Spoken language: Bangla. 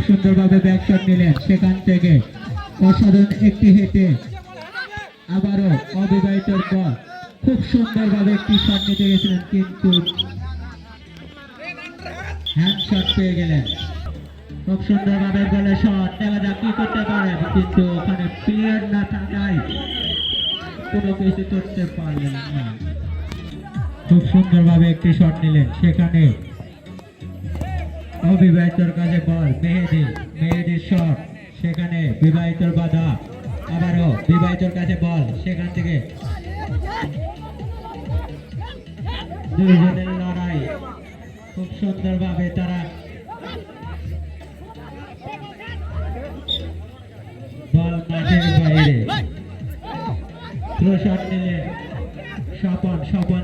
সুন্দরভাবে ব্যাক শট নিলেন, সেখান থেকে অসাধারণ একটি হেঁটে আবারও অবিবাহিতর বল, খুব সুন্দরভাবে একটি শট নিতে গেছিলেন কিন্তু হ্যান্ড শট পেয়ে গেলেন। খুব সুন্দরভাবে বলে শট, দেখা যাক কি করতে পারেন, কিন্তু ওখানে প্লেয়ার না থাকায় কোনো কিছু করতে পারলেন না। খুব সুন্দরভাবে একটি শট নিলেন, সেখানে অবিবাহিতর কাছে বল, মেহেদির শট, সেখানে বিবাহিতর বাধা, আবারও বিবাহিতর কাছে বল, সেখান থেকে দুইজনের লড়াই, খুব সুন্দরভাবে তারা বল মাঠের বাইরে। থ্রো শট নিলেন স্বপন